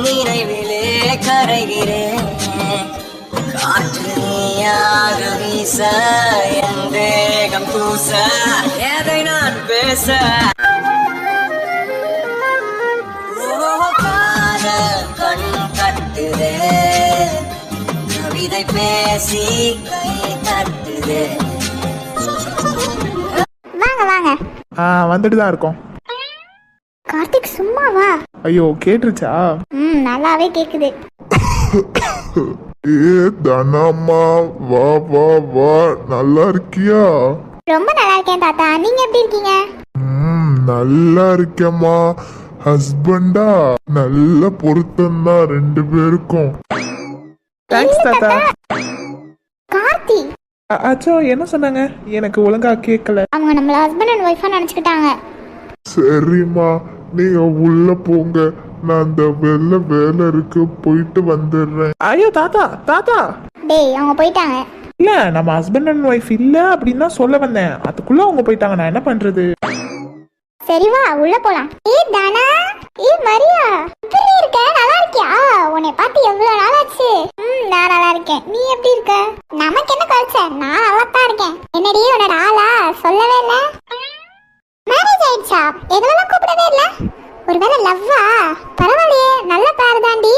நினைவிலே கரைகிறேன். காற்று நீயாக வீச என் தேகம் பூச எதை நான் பேச காதல் கண் கட்டுதே கவிதை பேசி கை தட்டுதே. வாங்க வாங்க. வந்துட்டு தான் இருக்கோம். கார்த்திக் சும்மாவா? ஐயோ கேட்டுருச்சா? நல்லாவே கேக்குது. தனம்மா வா வா வா, நல்லா இருக்கியா? ரொம்ப நல்லா இருக்கேன் தாத்தா, நீங்க எப்படி இருக்கீங்க? நல்லா இருக்கேம்மா. ஹஸ்பண்டா நல்ல பொருத்தம் தான் ரெண்டு பேருக்கும். தேங்க்ஸ் தாத்தா. கார்த்தி அச்சோ என்ன சொன்னாங்க? எனக்கு ஒழுங்கா கேட்கல. அவங்க நம்மள ஹஸ்பண்ட் அண்ட் ஒய்ஃபா நினைச்சுக்கிட்டாங்க. சரிம்மா, நீங்க உள்ள போங்க, நான் அந்த வேலை இருக்கு போயிட்டு வந்துடுறேன். ஐயோ தாத்தா தாத்தா. டேய் அவங்க போயிட்டாங்க. இல்ல நம்ம ஹஸ்பண்ட் அண்ட் ஒய்ஃப் இல்ல அப்படின்னு தான் சொல்ல வந்தேன். அதுக்குள்ள அவங்க போயிட்டாங்க, நான் என்ன பண்றது? சரி வா உள்ள போலாம். தானா, மரியா, எப்படி இருக்க? நல்லா இருக்கியா? உன்னை பார்த்து எவ்வளவு நாள் ஆச்சு. நான் நல்லா இருக்கேன், நீ எப்படி இருக்க? நமக்கு என்ன கழிச்ச, நான் நல்லா தான் இருக்கேன். என்னடி உன்னோட ஆளா சொல்லவே இல்ல? மேரேஜ் ஆயிடுச்சா? எதுவெல்லாம் கூப்பிடவே இல்ல. ஒருவேளை லவ்வா? பரவாயில்லையே, நல்ல பேர் தாண்டி.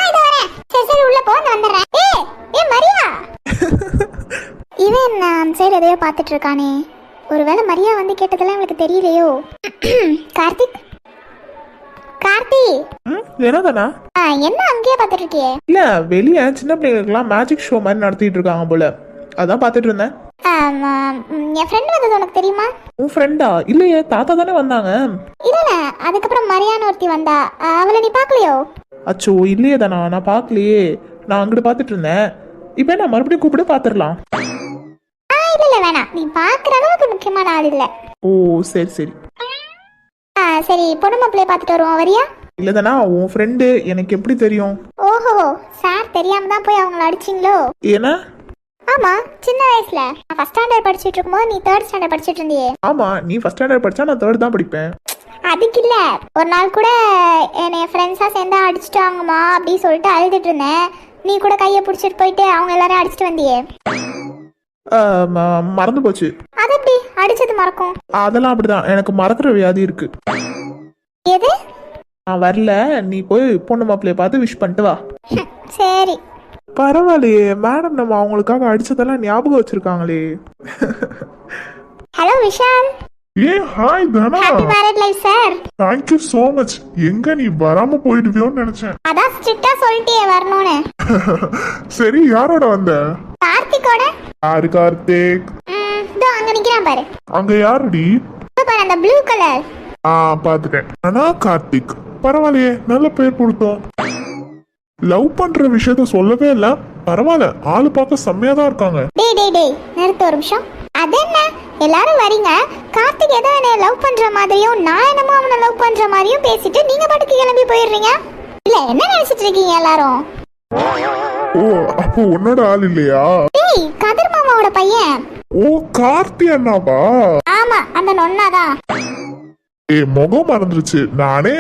இது வரேன். சரி உள்ள போ, வந்துடுறேன். மரியா. இவன் நான் சைடு எதையோ பார்த்துட்டு இருக்கானே. ஒருவேளை மரியா வந்து கேட்டதெல்லாம் எனக்கு தெரியலையோ. கார்த்திக் கார்த்தி. என்னதானா? என்ன அங்கேயே பார்த்துட்டு இருக்கியே? இல்ல வெளியே சின்ன பிள்ளைகளுக்குலாம் மேஜிக் ஷோ மாதிரி நடத்திட்டு இருக்காங்க போல, அதான் பார்த்துட்டு இருந்தேன். என் ஃப்ரெண்ட் வந்தது உனக்கு தெரியுமா? உன் ஃப்ரெண்டா? இல்லையே, தாத்தா தானே வந்தாங்க. இல்ல அதுக்கப்புறம் மரியான்னு ஒருத்தி வந்தா, அவளை நீ பார்க்கலையோ? அச்சோ இல்லையே தானா, நான் பார்க்கலையே. நான் அங்கிட்டு பார்த்துட்டு இருந்தேன். இப்போ என்ன மறுபடியும் கூப்பிட்டு பார்த்துடலாம்? இல்ல வேணாம், நீ பார்க்குற அளவுக்கு முக்கியமான ஆள் இல்ல. ஓ சரி சரி. சரி பொண்ணு மாப்பிள்ளைய பார்த்துட்டு வருவோம், வரியா? இல்லதானா, உன் ஃப்ரெண்டு எனக்கு எப்படி தெரியும்? ஓஹோ, சார் தெரியாம தான் போய் அவங்கள அடிச்சிங்களோ? ஏன்னா? ஆமா, சின்ன வயசுல நான் ஃபர்ஸ்ட் ஸ்டாண்டர்ட் படிச்சிட்டு இருக்கும்போது நீ தேர்ட் ஸ்டாண்டர்ட் படிச்சிட்டு இருந்தியே. ஆமா, நீ ஃபர்ஸ்ட் ஸ்டாண்டர்ட் படிச்சா நான் தேர்ட் தான் படிப்பேன். அதுக்கு இல்ல, ஒரு நாள் கூட என்னை ஃப்ரெண்ட்ஸா சேர்ந்து அடிச்சுட்டாங்கம்மா அப்படி சொல்லிட்டு அழுதுட்டு இருந்தேன். நீ கூட கையை பிடிச்சிட்டு போயிட்டு அவங்க எல்லாரும் அடிச்சுட்டு வந்தியே. மறந்து போச்சு. அது எப்படி அடிச்சது மறக்கும்? அதெல்லாம் அப்படிதான், எனக்கு மறக்கிற வியாதி இருக்கு. எது? நான் வரல, நீ போய் பொண்ணு மாப்பிள்ளைய பார்த்து விஷ் பண்ணிட்டு வா. சரி. பரவாயில்லையே மேடம், நம்ம அவங்களுக்காக அடிச்சதெல்லாம் ஞாபகம் வச்சிருக்காங்களே. Hello Vishal. Hi Dhana. Happy married life sir. Thank you so much. எங்க நீ வராம போயிடுவியோன்னு நினைச்சேன். அதான் ஸ்ட்ரிக்ட்டா சொல்லிட்டியே வரணும்னு. சரி, யாரோட வந்த? கார்த்திகோட. யாரு கார்த்திக்? இதோ அங்க நிக்கிறான் பாரு. அங்க யாருடி? பாரு அந்த ப்ளூ கலர். பாத்துட்டேன். ஆனா கார்த்திக் பரவாயில்லையே, நல்ல பேர் கொடுத்தோம். லவ் பண்ற விஷயத்த சொல்லவே இல்ல. பரவாயில்ல, ஆளு பார்க்க செம்மையா தான் இருக்காங்க. டேய் நிறுத்து ஒரு நிமிஷம். அது என்ன எல்லாரும் வரீங்க, கார்த்திக் ஏதோ என்ன லவ் பண்ற மாதிரியும் நான் என்னமோ அவனை லவ் பண்ற மாதிரியும் பேசிட்டு நீங்க பாட்டுக்கு கிளம்பி போயிடுறீங்க. இல்ல என்ன நினைச்சிட்டு இருக்கீங்க எல்லாரும்? ஓ, அப்போ உன்னோட ஆள் இல்லையா? டேய் கதிர் மாமாவோட பையன். ஓ, கார்த்தி அண்ணாவா? ஆமா, அந்த நொன்னாதான். முகம் மறந்துருச்சு. நானே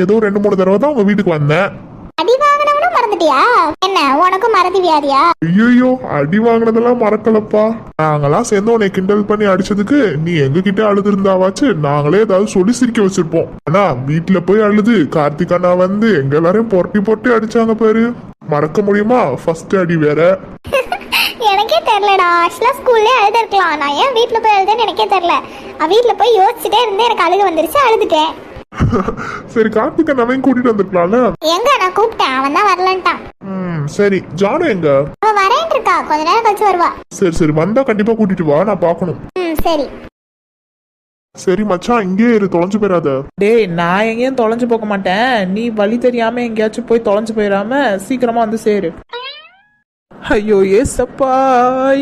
ஏதோ 2-3 தடவை தான் உங்க வீட்டுக்கு வந்தேன். அடி வாங்கினவனும் மறந்துட்டியா? என்ன உனக்கும் மறதி வியாதியா? ஐயோ, அடி வாங்கினதெல்லாம் மறக்கலப்பா. நாங்கெல்லாம் சேர்ந்து உன்னை கிண்டல் பண்ணி அடிச்சதுக்கு நீ எங்க கிட்ட அழுது இருந்தாவாச்சு நாங்களே ஏதாவது சொல்லி சிரிக்க வச்சிருப்போம். ஆனா வீட்டுல போய் அழுது கார்த்திக் அண்ணா வந்து எங்க எல்லாரையும் பொட்டி அடிச்சாங்க பாரு. மறக்க முடியுமா? ஃபர்ஸ்ட் அடி வேற. எனக்கே தெரியலடா. ஆக்சுவலா ஸ்கூல்லே அழுதுருக்கலாம். நான் ஏன் வீட்டுல போய் அழுதுன்னு எனக்கே தெரியல. வீட்டுல போய் யோசிச்சுட்டே இருந்து எனக்கு அழுக வந்துருச்சு, அழுதுட்டேன். சரி, கார்த்திக் அண்ணாவையும் கூட்டிட்டு வந்திருக்கலாம்ல. எங்க நான் கூப்பிட்டேன், அவன் தான் வரலன்ட்டான். சரி, ஜானு எங்க? அவ வரேன் இருக்கா, கொஞ்ச நேரம் கழிச்சு வருவா. சரி வந்தா கண்டிப்பா கூட்டிட்டு வா, நான் பாக்கணும். சரி. சரி மச்சான், இங்கே இரு, தொலைஞ்சு போயிடாத. டேய் நான் எங்கேயும் தொலைஞ்சு போக மாட்டேன். நீ வழி தெரியாம எங்கேயாச்சும் போய் தொலைஞ்சு போயிடாம சீக்கிரமா வந்து சேரு. ஐயோ ஏசப்பா,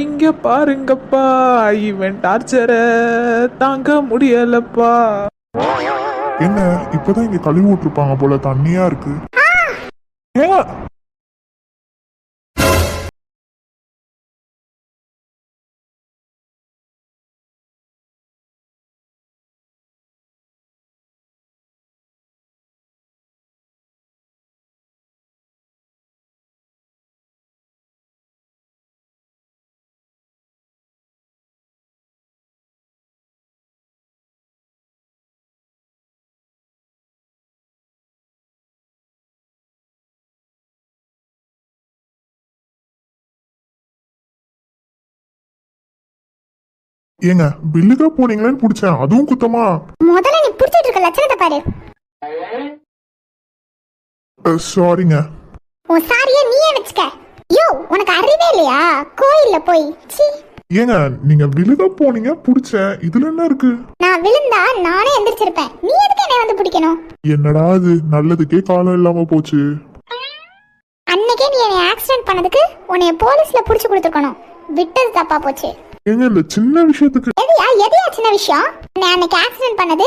இங்க பாருங்கப்பா, இவன் டார்ச்சர தாங்க முடியலப்பா. என்ன இப்பதான் இங்க கழுவி விட்டுருப்பாங்க போல, தண்ணியா இருக்கு. ஏன் ஏங்க பில்லுக்கா போனீங்களேன்னு பிடிச்சேன், அதுவும் குத்தமா? முதல்ல நீ புடிச்சிட்டு இருக்க லட்சணத்தை பாரு. சாரிங்க. உன் சாரியை நீயே வச்சுக்க. யோ, உனக்கு அறிவே இல்லையா? கோயில்ல போய் சீ. ஏங்க நீங்க விழுக போனீங்க பிடிச்சேன், இதுல என்ன இருக்கு? நான் விழுந்தா நானே எந்திரிச்சிருப்பேன், நீ எதுக்கு என்னை வந்து பிடிக்கணும்? என்னடா அது, நல்லதுக்கே காலம் இல்லாம போச்சு. அன்னைக்கே நீ என்னை ஆக்சிடென்ட் பண்ணதுக்கு உன்னைய போலீஸ்ல புடிச்சு கொடுத்துருக்கணும், விட்டது தப்பா போச்சு. ஏங்க இந்த சின்ன விஷயத்துக்கு எதையா சின்ன விஷயம்? நீ அன்னைக்கு ஆக்சிடென்ட் பண்ணது,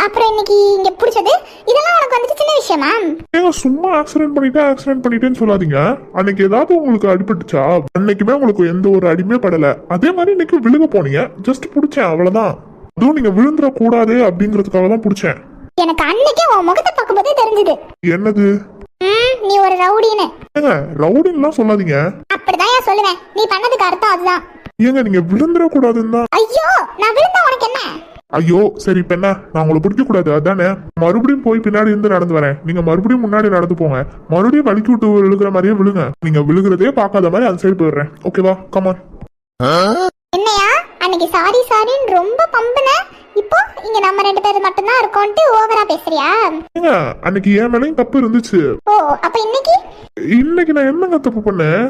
அப்புறம் இன்னைக்கு இங்க புடிச்சது, இதெல்லாம் உனக்கு வந்துட்டு சின்ன விஷயமா? ஏங்க சும்மா ஆக்சிடென்ட் பண்ணிட்டேன்னு சொல்லாதீங்க. அன்னைக்கு ஏதாவது உங்களுக்கு அடிபட்டுச்சா? அன்னைக்குமே உங்களுக்கு எந்த ஒரு அடிமே படல, அதே மாதிரி இன்னைக்கு விழுக போனீங்க, ஜஸ்ட் பிடிச்சேன் அவ்வளவுதான். அதுவும் நீங்க விழுந்துட கூடாது அப்படிங்கறதுக்காக தான் பிடிச்சேன். எனக்கு அன்னைக்கே உன் முகத்தை பார்க்கும்போதே தெரிஞ்சது. என்னது? நீ ஒரு ரவுடின்னு. ஏங்க ரவுடின்லாம் சொல்லாதீங்க. அப்படிதான் சொல்லுவேன், நீ பண்ணதுக்கு அர்த்தம் அதுதான். ஏங்க நீங்க விழுந்துட கூடாதுன்னு தான். ஐயோ, நான் விழுந்தா உனக்கு என்ன? ஐயோ சரி, இப்ப என்ன, நான் உங்களை பிடிக்க கூடாது அதானே? மறுபடியும் போய் பின்னாடி இருந்து நடந்து வரேன், நீங்க மறுபடியும் முன்னாடி நடந்து போங்க. மறுபடியும் வலிக்கு விட்டு விழுகிற மாதிரியே விழுங்க. நீங்க விழுகிறதே பார்க்காத மாதிரி அந்த சைடு போயிடுறேன், ஓகேவா? கமான். என்னையா அன்னைக்கு சாரி சாரின்னு ரொம்ப பம்புன, இப்போ இங்க நம்ம 2 பேர் மட்டும் தான் இருக்கோம்ட்டு ஓவரா பேசுறியா? ஏங்க அன்னைக்கு என் மேலயும் தப்பு இருந்துச்சு. ஓ, அப்ப இன்னைக்கு நான் என்னங்க தப்பு பண்ணேன்?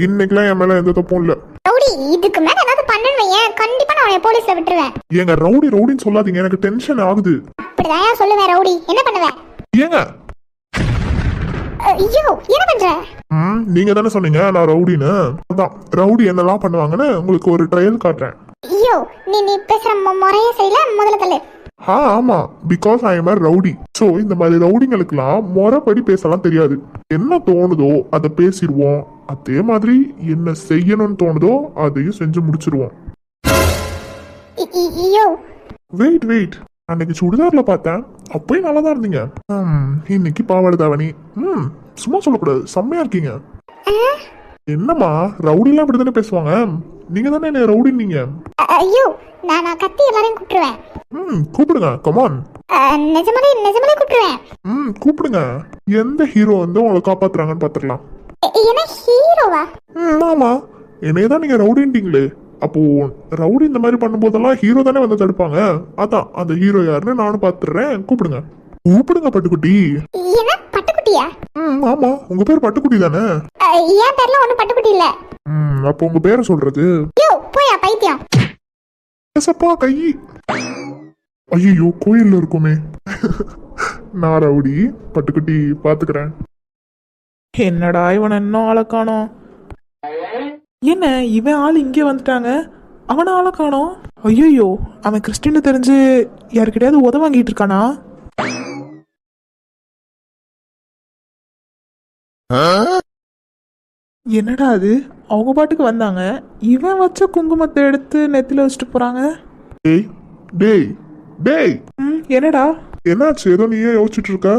இன்னைக்குலாம் என் மேல எந்த தப்பும் இல்ல. ரவுடி, இதுக்கு மேல ஏதாவது பண்ணுவேன், கண்டிப்பா நான் உன்னை போலீஸ்ல விட்டுருவேன். ஏங்க ரவுடின்னு சொல்லாதீங்க, எனக்கு டென்ஷன் ஆகுது. அப்படிதான் சொல்லுவேன் ரவுடி, என்ன பண்ணுவேன்? ஏங்க ஐயோ, என்ன பண்ற? நீங்க தானே சொன்னீங்க நான் ரவுடின்னு. அதான் ரவுடி என்னெல்லாம் பண்ணுவாங்கன்னு உங்களுக்கு ஒரு ட்ரையல் காட்டுறேன். ஐயோ, நீ பேசுற முறையே சரியில்ல, முதல்ல தள்ளு. ஆமா, because I am a rowdy. So இந்த மாதிரி ரவுடிங்களுக்குலாம் முறைப்படி பேசலாம் தெரியாது. என்ன தோணுதோ அதை பேசிடுவோம், அதே மாதிரி என்ன செய்யணும்னு தோணுதோ அதையும் செஞ்சு முடிச்சிருவோம். ஐயோ, வெயிட், அன்னைக்கு சுடிதார்ல பார்த்தேன், அப்பயும் நல்லா தான் இருந்தீங்க. இன்னைக்கு பாவாடை தாவணி. சும்மா சொல்லக்கூடாது, செம்மையா இருக்கீங்க. என்னம்மா ரவுடிலாம் இப்படி தானே பேசுவாங்க? நீங்க தானே என்ன ரவுடின்னீங்க. ஐயோ, நான் கத்தி எல்லாரையும் கூப்பிடுவேன். கூப்பிடுங்க, கமான். நிஜமாலே கூப்பிடுவேன். கூப்பிடுங்க. எந்த ஹீரோ வந்து உங்களை காப்பாத்துறாங்கன்னு பாத்துக்கலாம். என்ன ஹீரோவா? ஆமா, என்னைய தான் நீங்க ரவுடின்ட்டீங்களே, அப்போ ரவுடி இந்த மாதிரி பண்ணும்போதெல்லாம் ஹீரோ தானே வந்து தடுப்பாங்க. அதான் அந்த ஹீரோ யாருன்னு நானும் பாத்துறேன். கூப்பிடுங்க பட்டுக்குட்டி. என்ன பட்டுக்குட்டியா? ஆமா, உங்க பேர் பட்டுக்குட்டி தானே? என் பேர்ல ஒண்ணும் பட்டுக்குட்டி இல்ல. அப்போ உங்க பேரை சொல்றது? யோ, போயா பைத்தியம். ஏசப்பா கை. ஐயோ, கோயில்ல இருக்குமே. நான் ரவுடி, பட்டுக்குட்டி பாத்துக்கிறேன். என்னடா இவன் இன்னும் ஆளை காணோம்? என்ன இவன் ஆள் இங்கே வந்துட்டாங்க, அவனை ஆளை காணோம்? ஐயோ, அவன் கிறிஸ்டின்னு தெரிஞ்சு யாருக்கிட்டையாவது உதவ வாங்கிட்டு இருக்கானா? என்னடா அது, அவங்க பாட்டுக்கு வந்தாங்க, இவன் வச்ச குங்குமத்தை எடுத்து நெத்தில வச்சுட்டு போறாங்க. டேய் என்னடா என்னாச்சு? ஏதோ நீயே யோசிச்சுட்டு இருக்க?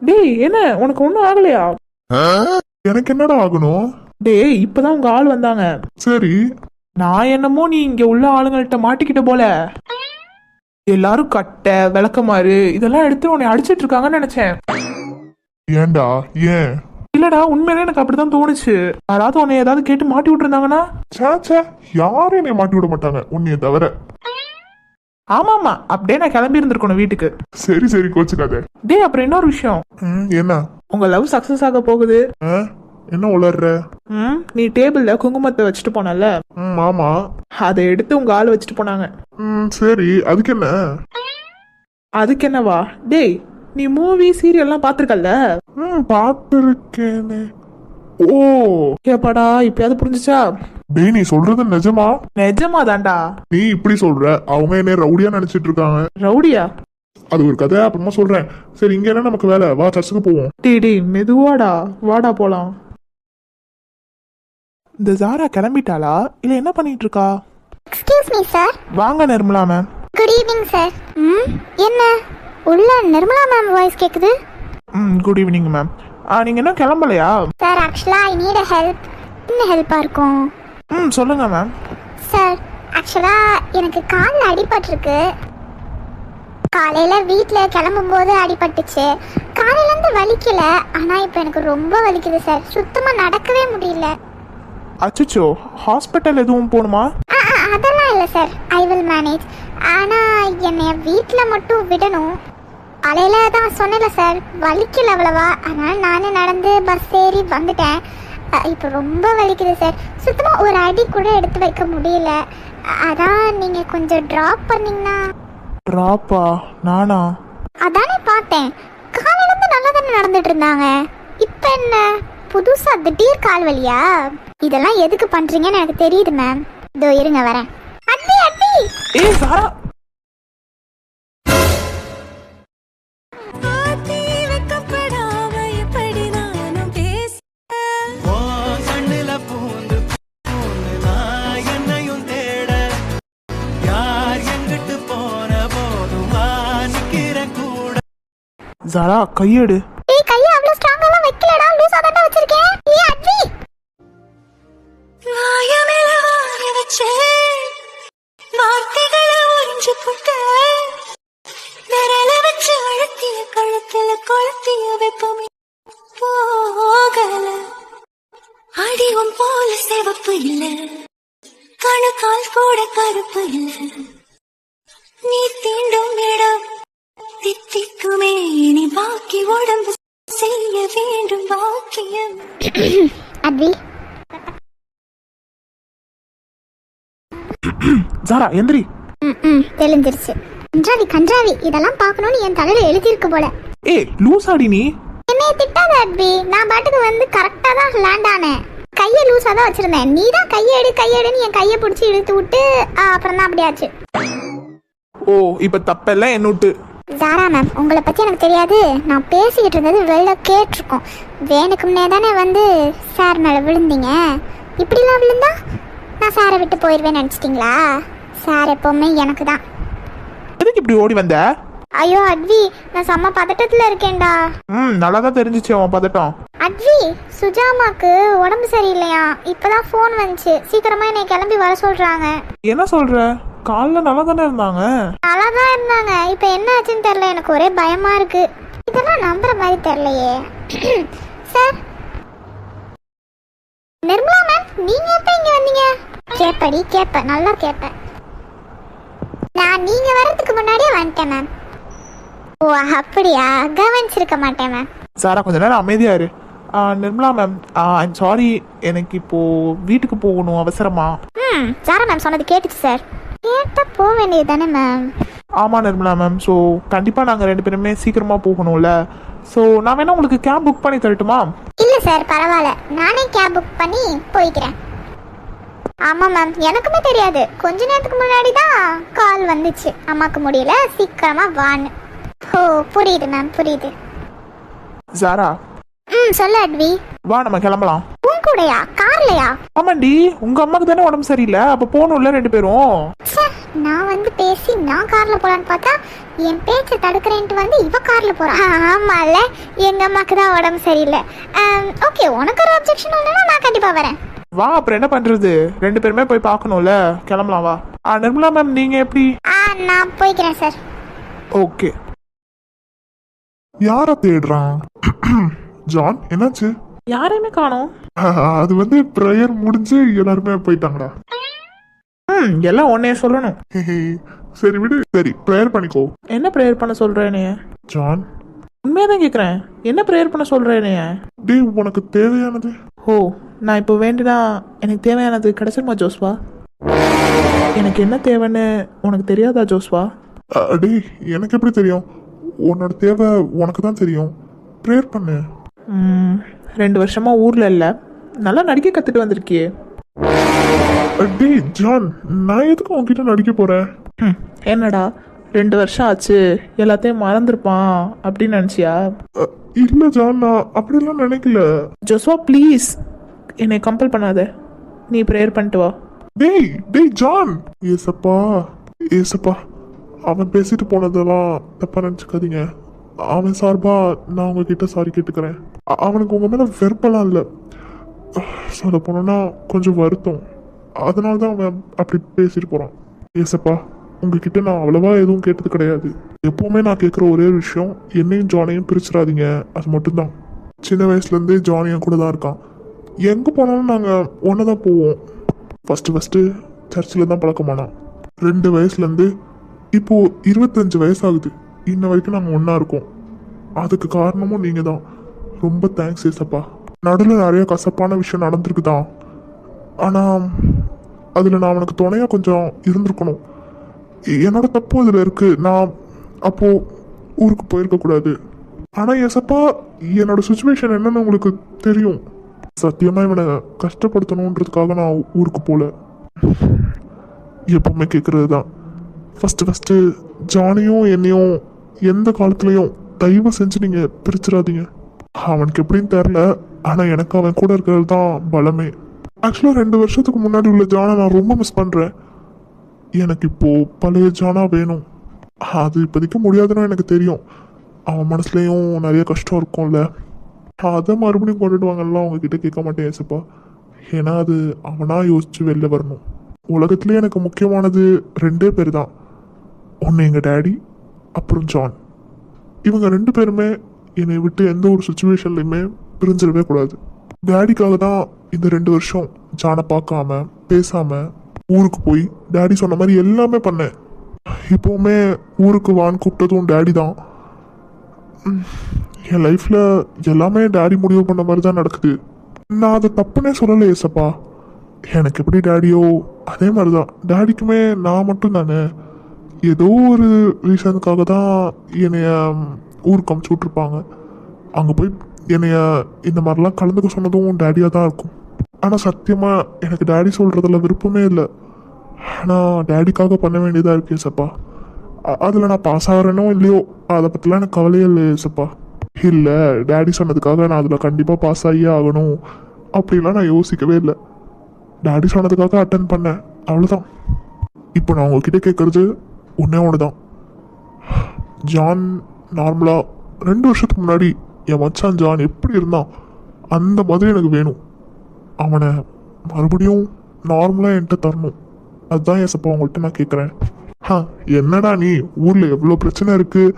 டேய், என்ன உனக்கு ஒன்றும் ஆகலையா? எனக்கு என்னடா ஆகணும்? டேய், இப்பதான் உங்க ஆள் வந்தாங்க. சரி, நான் என்னமோ நீ இங்க உள்ள ஆளுங்கள்ட்ட மாட்டிக்கிட்ட போல. எல்லாரும் கட்டை விளக்கமாறு இதெல்லாம் எடுத்து உன்னை அடிச்சிட்டு இருக்காங்கன்னு நினைச்சேன். ஏன்டா? ஏன்? இல்லடா, உண்மையிலே எனக்கு அப்படிதான் தோணுச்சு. யாராவது உன்னை ஏதாவது கேட்டு மாட்டி விட்டுருந்தாங்கன்னா? சாச்சா, யாரும் என்னை மாட்டி விட மாட்டாங்க உன்னைய தவிர. ஆமாமா, அப்படியே நான் கிளம்பி இருந்திருக்கணும் வீட்டுக்கு. சரி கோச்சுக்காத. டேய், அப்புறம் இன்னொரு விஷயம். என்ன? உங்க லவ் சக்சஸ் ஆக போகுது. என்ன உளர்ற? நீ டேபிள்ல குங்குமத்தை வச்சுட்டு போனல, ஆமா, அதை எடுத்து உங்க ஆள் வச்சுட்டு போனாங்க. சரி, அதுக்கு என்ன? அதுக்கு என்னவா? டேய், நீ மூவி சீரியல்லாம் பாத்துருக்கல்ல? பாத்துருக்கேனே. ஓ, ஏப்பாடா, இப்பயாவது புரிஞ்சுச்சா? டேய், நீ சொல்றது நிஜமா? நிஜமா தான்டா. நீ இப்படி சொல்ற, அவங்க என்ன ரவுடியா நினைச்சிட்டு இருக்காங்க. ரவுடியா? அது ஒரு கதை, அப்புறமா சொல்றேன். சரி, இங்க என்ன நமக்கு வேலை? வா, சர்ச்சுக்கு போவோம். டேய் மெதுவாடா, வாடா போலாம். இந்த ஜாரா கிளம்பிட்டாளா இல்ல என்ன பண்ணிட்டு இருக்கா? Excuse me sir. வாங்க Nirmala ma'am. Good evening sir. என்ன உள்ள நிர்மலா மேம் வாய்ஸ் கேக்குது? Good evening ma'am. நீங்க என்ன கிளம்பலையா? சார், ஆக்சுவலா ஐ நீட் a help. என்ன ஹெல்ப்பா இருக்கும்? சொல்லுங்க மேம். சார், ஆக்சுவலா எனக்கு காலில் அடிபட்டிருக்கு. காலையில வீட்டில் கிளம்பும்போது அடிபட்டுச்சு. காலையிலேருந்து வலிக்கல, ஆனா இப்போ எனக்கு ரொம்ப வலிக்குது சார். சுத்தமா நடக்கவே முடியல. அச்சோ, ஹாஸ்பிட்டல் எதுவும் போகணுமா? அதெல்லாம் இல்லை பரவாயில்ல சார், ஐ வில் மேனேஜ். ஆனால் என்னை வீட்டில் மட்டும் விடணும். காலையில் தான் சொன்னல சார், வலிக்கல அவ்வளவா, அதனால் நானே நடந்து பஸ் ஏறி வந்துட்டேன். இப்போ ரொம்ப வலிக்குது சார், சுத்தமாக ஒரு அடி கூட எடுத்து வைக்க முடியல. அதான் நீங்கள் கொஞ்சம் ட்ராப் பண்ணிங்கன்னா. ட்ராப்பா? நானா? அதானே பார்த்தேன், காலையிலேருந்து நல்லா தானே நடந்துட்டு இருந்தாங்க, இப்போ என்ன புதுசாக திடீர் கால் வலியா? இதெல்லாம் எதுக்கு பண்ணுறீங்கன்னு எனக்கு தெரியுது மேம். இதோ இருங்க வரேன். அட்வி அட்வி. ஏய் சாரா, ஜாரா கையெடு. ஏய் கையை அவ்வளவு ஸ்ட்ராங்காலாம் வைக்கலடா, லூசா தான்டா வச்சிருக்கேன். ஏய் அட்வி. வாயமில வாய வச்சே வார்த்தைகளை உறிஞ்சு புட்ட விரல வச்சு அழுத்திய கழுத்துல கொளுத்திய வெப்பமே போகல. அடிவம் போல சிவப்பு இல்ல, கணுக்கால் கூட கருப்பு இல்ல. நீ தீண்டும் இடம் தித்திக்குமே, இனி பாக்கி உடம்பு செய்ய வேண்டும் பாக்கியம். அட்வி. ஜாரா எந்திரி. தெளிஞ்சிருச்சு. கன்றாவி கன்றாவி, இதெல்லாம் பார்க்கணும்னு என் தலையில எழுதியிருக்கு போல. ஏய் லூசாடி நீ. என்னைய திட்டாத அட்வி, நான் பாட்டுக்கு வந்து கரெக்டா தான் லேண்ட் ஆனேன். கையை லூஸா தான் வச்சிருந்தேன், நீ தான் கையெடுன்னு என் கையை பிடிச்சி இழுத்து விட்டு அப்புறம் தான் அப்படியாச்சு. ஓ இப்ப தப்பெல்லாம் என்ன விட்டு. ஜாரா மேம், உங்களை பற்றி எனக்கு தெரியாது. நான் பேசிக்கிட்டு இருந்தது வெளில கேட்டிருக்கோம். வேணுக்கு முன்னே தானே வந்து சார் மேலே விழுந்தீங்க. இப்படிலாம் விழுந்தா நான் சாரை விட்டு போயிடுவேன்னு நினச்சிட்டிங்களா? சார் எப்போவுமே எனக்கு தான். எதுக்கு இப்படி ஓடி வந்த? ஐயோ அட்வி, நான் செம்ம பதட்டத்தில் இருக்கேன்டா. நல்லா தான் தெரிஞ்சிச்சு அவன் பதட்டம். அட்வி, சுஜாமாக்கு உடம்பு சரியில்லையா, இப்போதான் ஃபோன் வந்துச்சு, சீக்கிரமாக என்னை கிளம்பி வர சொல்கிறாங்க. என்ன சொல்ற? காலைல நல்லா தானே இருந்தாங்க. நல்லா தான் இருந்தாங்க, இப்போ என்ன ஆச்சுன்னு தெரில, எனக்கு ஒரே பயமா இருக்கு. இதெல்லாம் நம்புற மாதிரி தெரியலையே. சார், நிர்மலா மேம், நீங்க எப்ப இங்க வந்தீங்க? கேப்படி கேப்ப, நல்லா கேப்ப. நான் நீங்க வர்றதுக்கு முன்னாடியே வந்துட்டேன் மேம். ஓ அப்படியா, கவனிச்சிருக்க மாட்டேன் மேம். சாரா கொஞ்ச நேரம் அமைதியா இரு. நிர்மலா மேம், ஐம் சாரி, எனக்கு இப்போ வீட்டுக்கு போகணும் அவசரமா. சாரா மேம் சொன்னது கேட்டுச்சு சார். கேட்ட போக வேண்டியது தானே மேம். ஆமாம் நிர்மலா மேம், ஸோ கண்டிப்பாக நாங்கள் 2 பேருமே சீக்கிரமாக போகணும்ல. ஸோ நான் வேணா உங்களுக்கு கேப் புக் பண்ணி தரட்டுமா? இல்லை சார் பரவாயில்ல, நானே கேப் புக் பண்ணி போய்க்கிறேன். ஆமாம் மேம், எனக்குமே தெரியாது, கொஞ்ச நேரத்துக்கு முன்னாடி தான் கால் வந்துச்சு, அம்மாக்கு முடியல சீக்கிரமாக வான்னு. ஓ புரியுது மேம், புரியுது. ஜாரா. சொல்லு அட்வி. வா நம்ம கிளம்பலாம். உன் கூடயா? கார்லையா? ஆமாண்டி, உங்க அம்மாக்கு தானே உடம்பு சரியில்லை, அப்போ போகணும்ல 2 பேரும். நான் வந்து பேசி நான் கார்ல போலான்னு பார்த்தா என் பேச்சை தடுக்கிறேன்ட்டு வந்து இவ கார்ல போறா. ஆமால, எங்க அம்மாக்கு தான் உடம்பு சரியில்லை. ஓகே, உனக்கு ஒரு அப்ஜெக்ஷன் இல்லைன்னா நான் கண்டிப்பா வரேன். வா, அப்புறம் என்ன பண்றது, 2 பேருமே போய் பார்க்கணும்ல, கிளம்பலாம் வா. நிர்மலா மேம் நீங்க எப்படி? நான் போய்க்கிறேன் சார். ஓகே. யார தேடுறான்? ஜான், என்னாச்சு? யாரையுமே காணோம். அது வந்து ப்ரேயர் முடிஞ்சு எல்லாருமே போயிட்டாங்கடா. எல்லாம் உன்னைய சொல்லணும். சரி விடு, சரி ப்ரேயர் பண்ணிக்கோ. என்ன ப்ரேயர் பண்ண சொல்றேனே? ஜான், உண்மையாதான் கேக்குறேன், என்ன ப்ரேயர் பண்ண சொல்றேனே? டேய், உனக்கு தேவையானது. ஓ, நான் இப்போ வேண்டினா எனக்கு தேவையானது கிடைச்சிருமா ஜோஸ்வா? எனக்கு என்ன தேவைன்னு உனக்கு தெரியாதா ஜோஸ்வா? டேய், எனக்கு எப்படி தெரியும்? உன்னோட தேவை உனக்கு தான் தெரியும். ப்ரேயர் பண்ணு. 2 வருஷமா ஊர்ல இல்ல, நல்லா நடிக்க கத்துட்டு வந்திருக்கியே. டேய் ஜான், நான் எதுக்கு உன்கிட்ட நடிக்க போறேன்? என்னடா 2 வருஷம் ஆச்சு, எல்லாத்தையும் மறந்துருப்பான் அப்படின்னு நினைச்சியா? இல்ல ஜான், நான் அப்படிலாம் நினைக்கல. ஜோஸ்வா ப்ளீஸ் என்னை கம்பல் பண்ணாத, நீ ப்ரேயர் பண்ணிட்டு வா. டேய் டேய் ஜான், ஏசப்பா ஏசப்பா, அவன் பேசிட்டு போனதெல்லாம் தப்பா நினச்சிக்காதீங்க. அவன் சார்பா நான் உங்ககிட்ட சாரி கேட்டுக்கிறேன். அவனுக்கு உங்க மேல வெறுப்பெல்லாம் இல்லை, சொல்ல போனோன்னா கொஞ்சம் வருத்தம். அதனால தான் அவன் அப்படி பேசிட்டு போறான். ஏசப்பா, உங்ககிட்ட நான் அவ்வளவா எதுவும் கேட்டது கிடையாது. எப்பவுமே நான் கேட்குற ஒரே விஷயம், என்னையும் ஜானையும் பிரிச்சிடாதீங்க, அது மட்டும்தான். சின்ன வயசுலேருந்தே ஜானியும் கூட தான் இருக்கான். எங்கே போனாலும் நாங்கள் ஒன்று தான் போவோம். ஃபஸ்ட்டு சர்ச்சில் தான் பழக்கமானான். 2 வயசுலேருந்து இப்போ 25 வயசாகுது. இன்ன வரைக்கும் நாங்கள் ஒன்றா இருக்கோம். அதுக்கு காரணமும் நீங்கள் தான். ரொம்ப தேங்க்ஸ் ஏசப்பா. நடுவில் நிறைய கசப்பான விஷயம் நடந்திருக்கு தான். ஆனால் அதில் நான் அவனுக்கு துணையாக கொஞ்சம் இருந்திருக்கணும். என்னோட தப்பு அதில் இருக்குது. நான் அப்போது ஊருக்கு போயிருக்கக்கூடாது. ஆனால் ஏசப்பா, என்னோட சுச்சுவேஷன் என்னன்னு உங்களுக்கு தெரியும். சத்தியமாக இவனை கஷ்டப்படுத்தணுன்றதுக்காக நான் ஊருக்கு போகல. எப்பவுமே கேட்குறது தான். ஃபஸ்ட்டு ஜானியும் என்னையும் எந்த காலத்துலேயும் தயவு செஞ்சு நீங்கள் பிரிச்சிடாதீங்க. அவனுக்கு எப்படின்னு தெரில, ஆனால் எனக்கு அவன் கூட இருக்கிறது தான் பலமே. ஆக்சுவலாக 2 வருஷத்துக்கு முன்னாடி உள்ள ஜானை நான் ரொம்ப மிஸ் பண்ணுறேன். எனக்கு இப்போது பழைய ஜானா வேணும். அது இப்போதைக்கு முடியாதுன்னு எனக்கு தெரியும். அவன் மனசுலேயும் நிறைய கஷ்டம் இருக்கும்ல. அதை மறுபடியும் கொண்டுட்டு வாங்கலாம் அவங்கக்கிட்ட கேட்க மாட்டேன் ஏசப்பா. ஏன்னா அது அவனாக யோசிச்சு வெளில வரணும். உலகத்துலேயே எனக்கு முக்கியமானது 2 பேர் தான். ஒன்று எங்கள் டேடி, அப்புறம் ஜான். இவங்க 2 பேருமே என்னை விட்டு எந்த ஒரு சுச்சுவேஷன்லையுமே பிரிஞ்சிடவே கூடாது. டேடிக்காக தான் இந்த 2 வருஷம் ஜானை பார்க்காம பேசாமல் ஊருக்கு போய் டேடி சொன்ன மாதிரி எல்லாமே பண்ணேன். இப்போவுமே ஊருக்கு வான்னு கூப்பிட்டதும் டேடி தான். என் லைஃப்பில் எல்லாமே டேடி முடிவு பண்ண மாதிரி தான் நடக்குது. நான் அதை தப்புன்னே சொல்லலை ஏசப்பா. எனக்கு எப்படி டேடியோ அதே மாதிரி தான் டேடிக்குமே நான் மட்டும் தானே. ஏதோ ஒரு ரீசனுக்காக தான் என்னைய ஊருக்கு அமுச்சு விட்ருப்பாங்க. அங்கே போய் என்னைய இந்த மாதிரிலாம் கலந்துக்க சொன்னதும் டேடியாக தான் இருக்கும். ஆனால் சத்தியமாக எனக்கு டேடி சொல்கிறதுல விருப்பமே இல்லை. ஆனால் டேடிக்காக பண்ண வேண்டியதாக இருக்கு ஏசப்பா. அதில் நான் பாஸ் ஆகிறேனோ இல்லையோ அதை பற்றிலாம் எனக்கு கவலையே இல்லை ஏசப்பா. இல்லை, டேடி சொன்னதுக்காக நான் அதில் கண்டிப்பாக பாஸ் ஆகியே ஆகணும் அப்படிலாம் நான் யோசிக்கவே இல்லை. டேடி சொன்னதுக்காக அட்டன் பண்ணேன், அவ்வளோதான். இப்போ நான் உங்ககிட்ட கேட்குறது ஒன்று தான். ஜான் நார்மலாக 2 வருஷத்துக்கு முன்னாடி என் மச்சான் ஜான் எப்படி இருந்தான் அந்த மாதிரி எனக்கு வேணும். அவனை மறுபடியும் நார்மலாக என்கிட்ட தரணும். அதுதான் ஏசப்பா உங்கள்கிட்ட நான் கேட்குறேன். என்னடா நீ ஊரில் எவ்வளோ பிரச்சனை இருக்குது,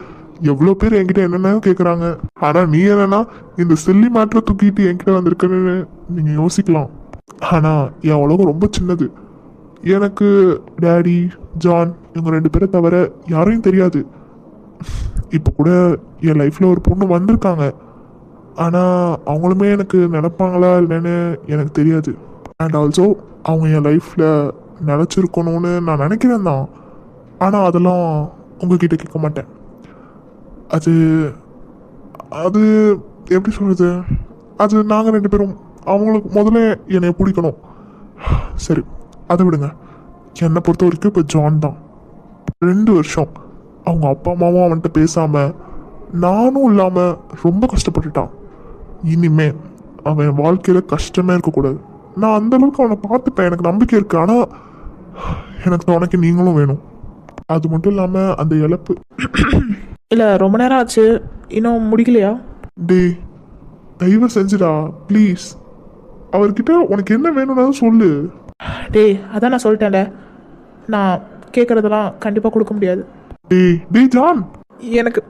எவ்வளோ பேர் என்கிட்ட என்னென்ன கேட்குறாங்க. ஆனால் நீ என்னன்னா இந்த சில்லி மேட்ரை தூக்கிட்டு என்கிட்ட வந்திருக்கன்னு நீங்கள் யோசிக்கலாம். ஆனால் என் உலகம் ரொம்ப சின்னது. எனக்கு டேடி, ஜான் இவங்க 2 பேரை தவிர யாரையும் தெரியாது. இப்போ கூட என் லைஃப்பில் ஒரு பொண்ணு வந்திருக்காங்க. ஆனால் அவங்களுமே எனக்கு நினைப்பாங்களா இல்லைன்னு எனக்கு தெரியாது. அண்ட் ஆல்சோ அவங்க என் லைஃப்பில் நினச்சிருக்கணும்னு நான் நினைக்கிறேன் தான். ஆனால் அதெல்லாம் உங்ககிட்ட கேட்க மாட்டேன். அது அது எப்படி சொல்கிறது, அது நாங்கள் 2 பேரும் அவங்களுக்கு முதல்ல என்னை பிடிக்கணும். சரி, அதை விடுங்க. என்னை பொறுத்த வரைக்கும் இப்போ ஜான் தான். 2 வருஷம் அவங்க அப்பா அம்மாவும் அவன்கிட்ட பேசாமல் நானும் இல்லாமல் ரொம்ப கஷ்டப்பட்டுட்டான். இனிமே அவன் வாழ்க்கையில் கஷ்டமே இருக்கக்கூடாது. நான் அந்தளவுக்கு அவனை பார்த்துப்பேன், எனக்கு நம்பிக்கை இருக்குது. ஆனால் எனக்கு உனக்கு நீங்களும் வேணும். அது மட்டும் இல்லாமல் அந்த இழப்பு. இல்லை, ரொம்ப நேரம் ஆச்சு, இன்னும் முடிக்கலையா? டே, தயவு செஞ்சுடா ப்ளீஸ். அவர்கிட்ட உனக்கு என்ன வேணும்னாலும் சொல்லு. டேய், அதான் நான் சொல்லிட்டேன்ல, நான் கேட்குறதெல்லாம் கண்டிப்பாக கொடுக்க முடியாது. டே ஜான், எனக்கு